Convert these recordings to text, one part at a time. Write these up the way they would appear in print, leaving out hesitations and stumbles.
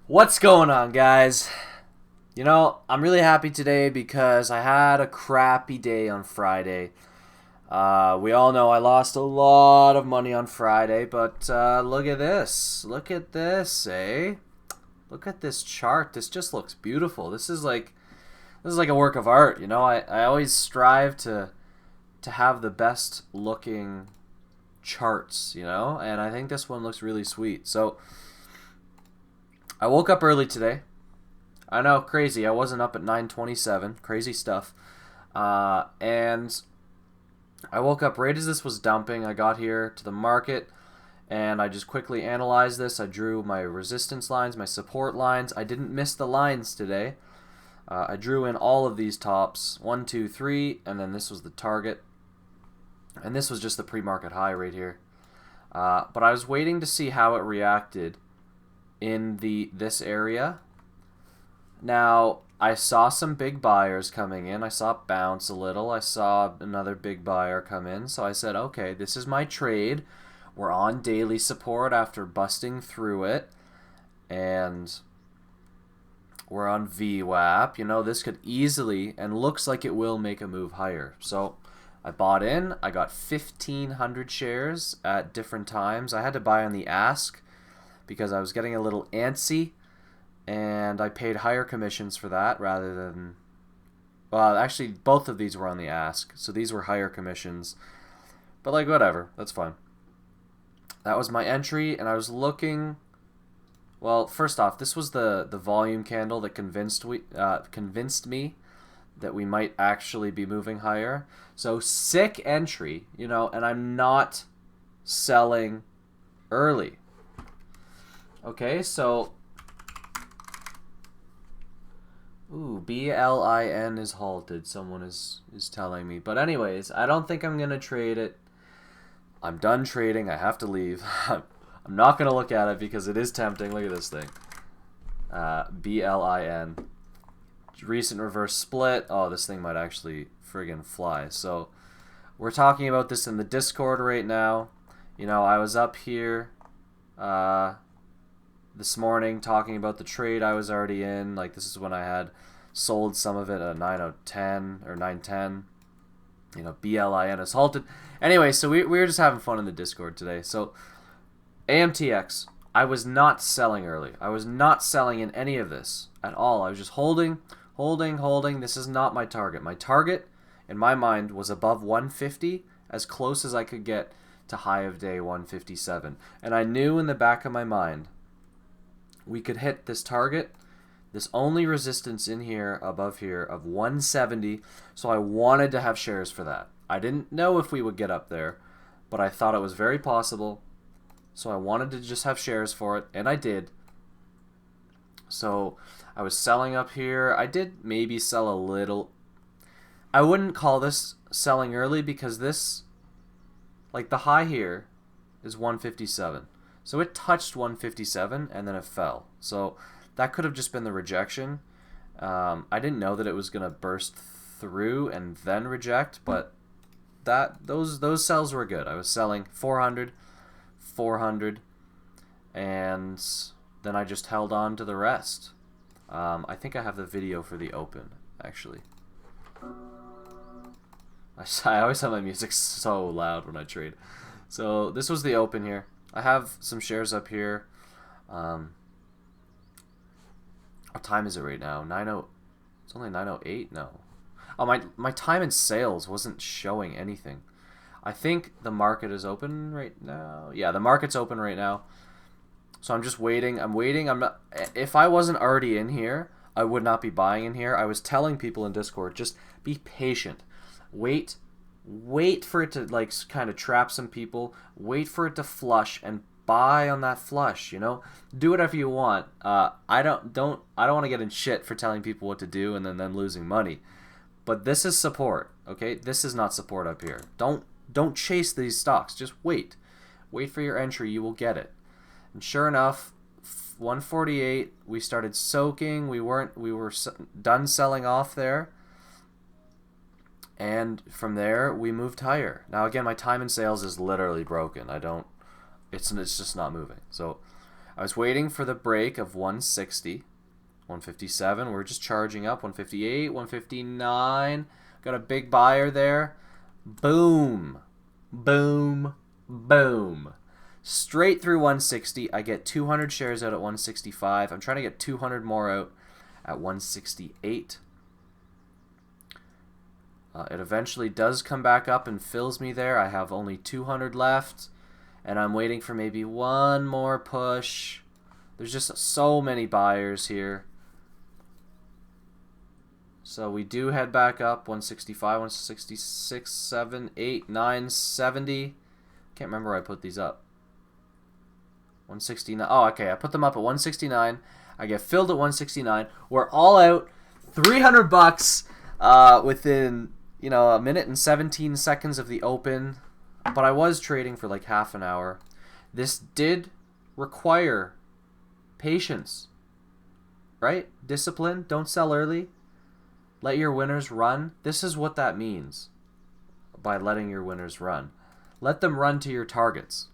What's going on, guys? I'm really happy today because I had a crappy day on Friday. We all know I lost a lot of money on Friday, but look at this. Look at this, eh? Look at this chart. This just looks beautiful. This is like a work of art. I always strive to have the best looking charts, and I think this one looks really sweet. So I woke up early today. I know, crazy. I wasn't up at 9:27. Crazy stuff. And I woke up right as this was dumping. I got here to the market, and I just quickly analyzed this. I drew my resistance lines, my support lines. I didn't miss the lines today. I drew in all of these tops, 1, 2, 3, and then this was the target. And this was just the pre-market high right here. But I was waiting to see how it reacted in this area. Now, I saw some big buyers coming in. I saw it bounce a little. I saw another big buyer come in. So I said, okay, this is my trade. We're on daily support after busting through it. And we're on VWAP. This could easily, and looks like it will, make a move higher. So I bought in. I got 1,500 shares at different times. I had to buy on the ask because I was getting a little antsy, and I paid higher commissions for that rather than... Well, actually, both of these were on the ask, so these were higher commissions. But, whatever. That's fine. That was my entry, and I was looking... Well, first off, this was the volume candle that convinced me that we might actually be moving higher. So, sick entry, and I'm not selling early. Okay, so... Ooh, BLIN is halted, someone is telling me. But anyways, I don't think I'm going to trade it. I'm done trading. I have to leave. I'm not going to look at it because it is tempting. Look at this thing. BLIN. Recent reverse split. Oh, this thing might actually friggin' fly. So, we're talking about this in the Discord right now. I was up here this morning talking about the trade I was already in. This is when I had sold some of it at 9:10 or 9:10. BLIN is halted. Anyway, so we were just having fun in the Discord today. So AMTX, I was not selling early. I was not selling in any of this at all. I was just holding. This is not my target. My target, in my mind, was above 150, as close as I could get to high of day 157. And I knew in the back of my mind we could hit this target, this only resistance in here, above here, of 170, so I wanted to have shares for that. I didn't know if we would get up there, but I thought it was very possible, so I wanted to just have shares for it, and I did. So I was selling up here. I did maybe sell a little. I wouldn't call this selling early because this, the high here is 157. So it touched 157 and then it fell. So that could have just been the rejection. I didn't know that it was going to burst through and then reject, but those sells were good. I was selling 400, 400, and then I just held on to the rest. I think I have the video for the open, actually. I always have my music so loud when I trade. So this was the open here. I have some shares up here. What time is it right now? 90. It's only 9:08. No. Oh, my time in sales wasn't showing anything. I think the market is open right now. Yeah, the market's open right now. So I'm just waiting. I'm waiting. I'm not. If I wasn't already in here, I would not be buying in here. I was telling people in Discord, just be patient. Wait for it to kind of trap some people. Wait for it to flush and buy on that flush. Do whatever you want. I don't want to get in shit for telling people what to do and then them losing money. But this is support. Okay, this is not support up here. Don't chase these stocks. Just wait. Wait for your entry. You will get it. And sure enough, 148. We started soaking. We were done selling off there. And from there, we moved higher. Now, again, my time in sales is literally broken. It's just not moving. So I was waiting for the break of 160, 157. We're just charging up. 158, 159. Got a big buyer there. Boom. Boom. Boom. Straight through 160. I get 200 shares out at 165. I'm trying to get 200 more out at 168. It eventually does come back up and fills me there. I have only 200 left, and I'm waiting for maybe one more push. There's just so many buyers here. So we do head back up. 165, 166, 7, 8, 9, 70. Can't remember where I put these up. 169. Oh, okay. I put them up at 169. I get filled at 169. We're all out. 300 bucks within, you know, a minute and 17 seconds of the open. But I was trading for like half an hour. This did require patience, right? Discipline. Don't sell early. Let your winners run. This is what that means by letting your winners run. Let them run to your targets.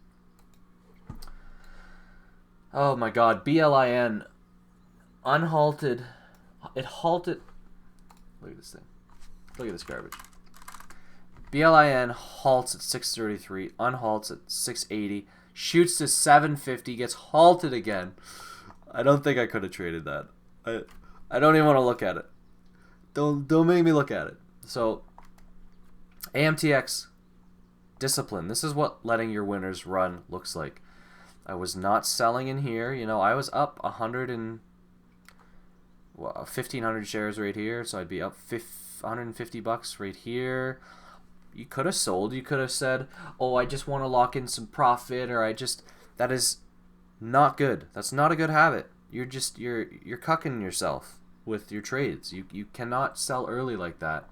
Oh my God, BLIN unhalted. It halted. Look at this thing. Look at this garbage. BLIN halts at 633, unhalts at 680, shoots to 750, gets halted again. I don't think I could have traded that. I don't even want to look at it. Don't make me look at it. So, AMTX, discipline. This is what letting your winners run looks like. I was not selling in here. You know, I was up 1,500 shares right here, so I'd be up 150 bucks right here. You could have sold. You could have said, "Oh, I just want to lock in some profit," or that is not good. That's not a good habit. You're cucking yourself with your trades. You cannot sell early like that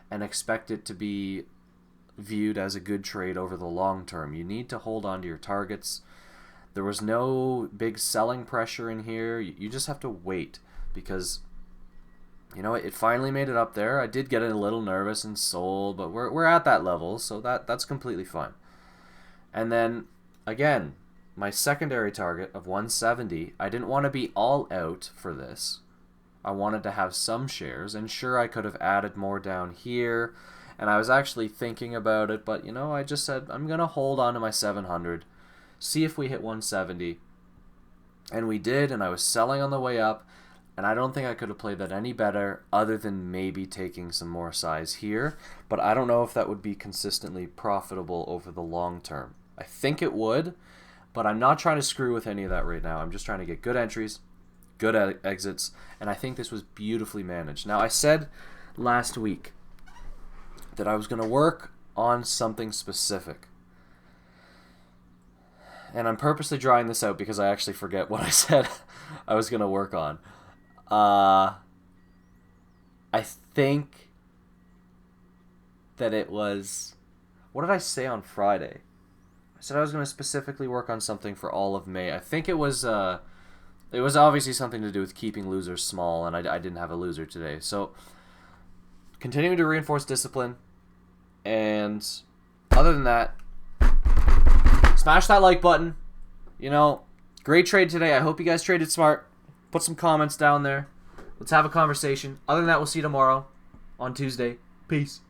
and expect it to be viewed as a good trade over the long term. You need to hold on to your targets. There was no big selling pressure in here. You just have to wait because, you know, it finally made it up there. I did get a little nervous and sold, but we're at that level, so that's completely fine. And then, again, my secondary target of 170, I didn't want to be all out for this. I wanted to have some shares, and sure, I could have added more down here, and I was actually thinking about it, but, you know, I just said, I'm going to hold on to my 700, see if we hit 170, and we did, and I was selling on the way up, and I don't think I could have played that any better other than maybe taking some more size here, but I don't know if that would be consistently profitable over the long term. I think it would, but I'm not trying to screw with any of that right now. I'm just trying to get good entries, good exits, and I think this was beautifully managed. Now, I said last week that I was going to work on something specific, and I'm purposely drawing this out because I actually forget what I said I was going to work on. I think that it was... What did I say on Friday? I said I was going to specifically work on something for all of May. I think it was obviously something to do with keeping losers small, and I didn't have a loser today. So, continuing to reinforce discipline, and other than that, smash that like button. You know, great trade today. I hope you guys traded smart. Put some comments down there. Let's have a conversation. Other than that, we'll see you tomorrow on Tuesday. Peace.